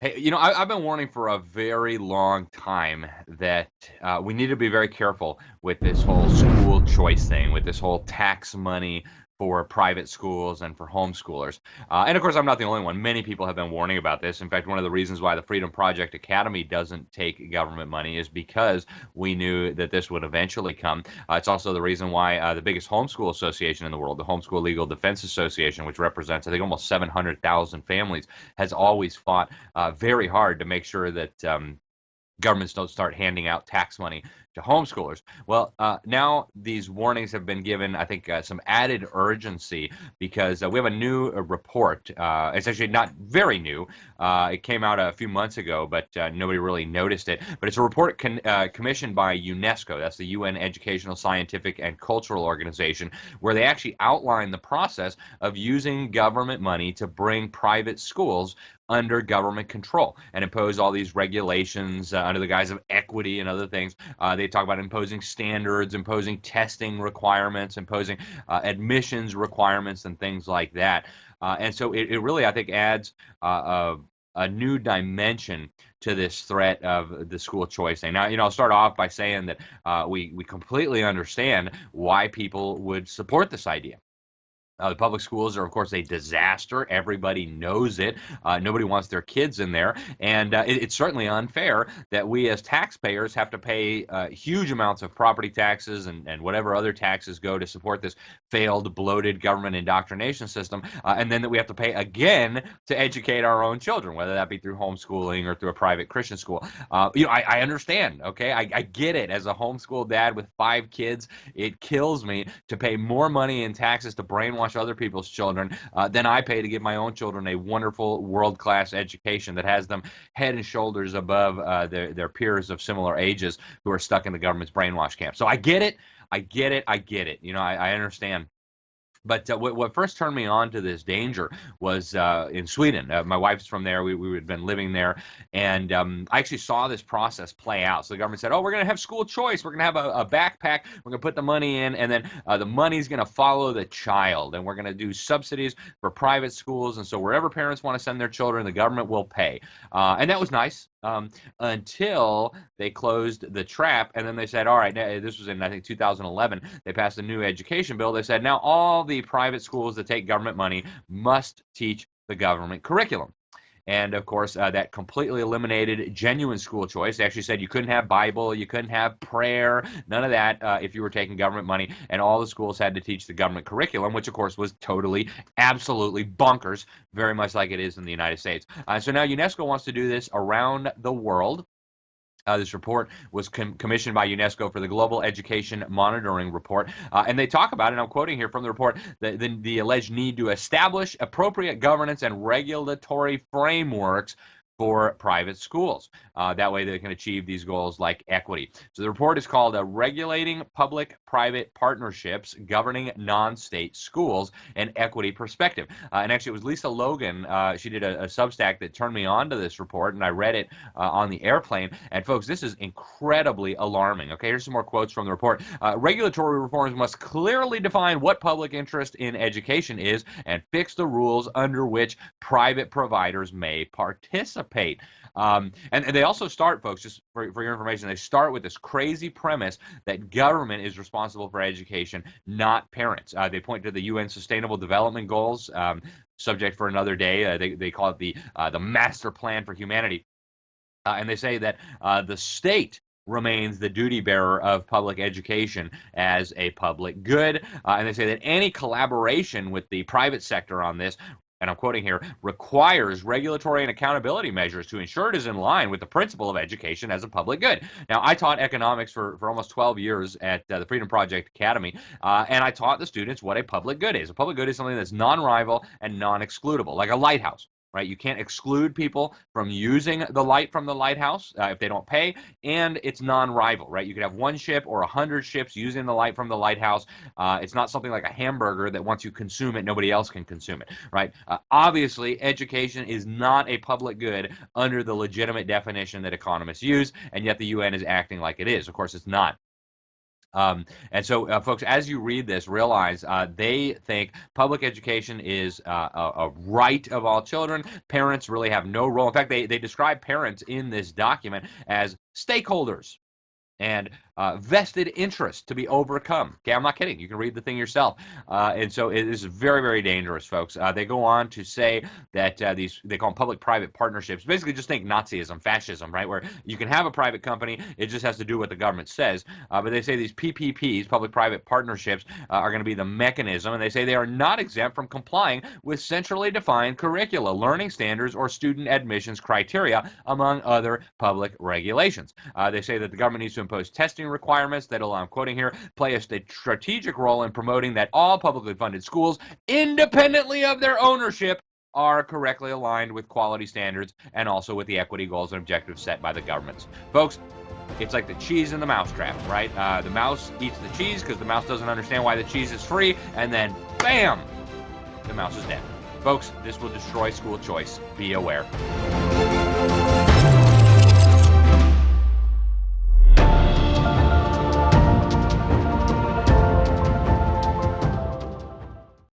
Hey, I've been warning for a very long time that we need to be very careful with this whole school choice thing, with this whole tax money for private schools and for homeschoolers. And of course, I'm not the only one. Many people have been warning about this. In fact, one of the reasons why the Freedom Project Academy doesn't take government money is because we knew that this would eventually come. It's also the reason why the biggest homeschool association in the world, the Homeschool Legal Defense Association, which represents, I think, almost 700,000 families, has always fought very hard to make sure that governments don't start handing out tax money to homeschoolers. Well, now these warnings have been given, I think, some added urgency because we have a new report. It's actually not very new. It came out a few months ago, but nobody really noticed it. But it's a report commissioned by UNESCO. That's the UN Educational, Scientific, and Cultural Organization, where they actually outline the process of using government money to bring private schools under government control and impose all these regulations under the guise of equity and other things. They talk about imposing standards, imposing testing requirements, imposing admissions requirements, and things like that. And so it really, I think, adds a new dimension to this threat of the school choice thing. Now, I'll start off by saying that we completely understand why people would support this idea. The public schools are, of course, a disaster. Everybody knows it. Nobody wants their kids in there. And it's certainly unfair that we as taxpayers have to pay huge amounts of property taxes and whatever other taxes go to support this failed, bloated government indoctrination system. And then that we have to pay again to educate our own children, whether that be through homeschooling or through a private Christian school. I understand, okay? I get it. As a homeschool dad with 5 kids, it kills me to pay more money in taxes to brainwash other people's children than I pay to give my own children a wonderful world-class education that has them head and shoulders above their peers of similar ages who are stuck in the government's brainwash camp. So I get it. I get it. I get it. I understand. But what first turned me on to this danger was in Sweden. My wife's from there. We had been living there. And I actually saw this process play out. So the government said, oh, we're going to have school choice. We're going to have a backpack. We're going to put the money in. And then the money's going to follow the child. And we're going to do subsidies for private schools. And so wherever parents want to send their children, the government will pay. And that was nice. Until they closed the trap, and then they said, all right, this was in, I think, 2011, they passed a new education bill. They said, now all the private schools that take government money must teach the government curriculum. And of course, that completely eliminated genuine school choice. They actually said you couldn't have Bible, you couldn't have prayer, none of that if you were taking government money. And all the schools had to teach the government curriculum, which of course was totally, absolutely bonkers, very much like it is in the United States. So now UNESCO wants to do this around the world. This report was commissioned by UNESCO for the Global Education Monitoring Report. And they talk about, and I'm quoting here from the report, the alleged need to establish appropriate governance and regulatory frameworks for private schools. That way they can achieve these goals like equity. So the report is called Regulating Public-Private Partnerships Governing Non-State Schools, an Equity Perspective. And actually it was Lisa Logan, she did a Substack that turned me on to this report, and I read it on the airplane. And folks, this is incredibly alarming. Okay, here's some more quotes from the report. Regulatory reforms must clearly define what public interest in education is and fix the rules under which private providers may participate. And they also start, folks, just for your information, they start with this crazy premise that government is responsible for education, not parents. They point to the UN Sustainable Development Goals, subject for another day. They call it the Master Plan for Humanity. And they say that the state remains the duty bearer of public education as a public good. And they say that any collaboration with the private sector on this, and I'm quoting here, requires regulatory and accountability measures to ensure it is in line with the principle of education as a public good. Now, I taught economics for almost 12 years at the Freedom Project Academy, and I taught the students what a public good is. A public good is something that's non-rival and non-excludable, like a lighthouse. Right? You can't exclude people from using the light from the lighthouse if they don't pay, and it's non-rival, right? You could have 1 ship or 100 ships using the light from the lighthouse. It's not something like a hamburger that once you consume it, nobody else can consume it, right? Obviously, education is not a public good under the legitimate definition that economists use, and yet the UN is acting like it is. Of course, it's not. And so, folks, as you read this, realize they think public education is a right of all children. Parents really have no role. In fact, they describe parents in this document as stakeholders and vested interest to be overcome. Okay, I'm not kidding. You can read the thing yourself. And so it is very, very dangerous, folks. They go on to say that they call them public-private partnerships. Basically, just think Nazism, fascism, right? Where you can have a private company, it just has to do what the government says. But they say these PPPs, public-private partnerships, are going to be the mechanism, and they say they are not exempt from complying with centrally defined curricula, learning standards, or student admissions criteria, among other public regulations. They say that the government needs to impose testing requirements that will, I'm quoting here, play a strategic role in promoting that all publicly funded schools, independently of their ownership, are correctly aligned with quality standards and also with the equity goals and objectives set by the governments. Folks, it's like the cheese in the mousetrap, right? The mouse eats the cheese because the mouse doesn't understand why the cheese is free, and then, bam, the mouse is dead. Folks, this will destroy school choice. Be aware.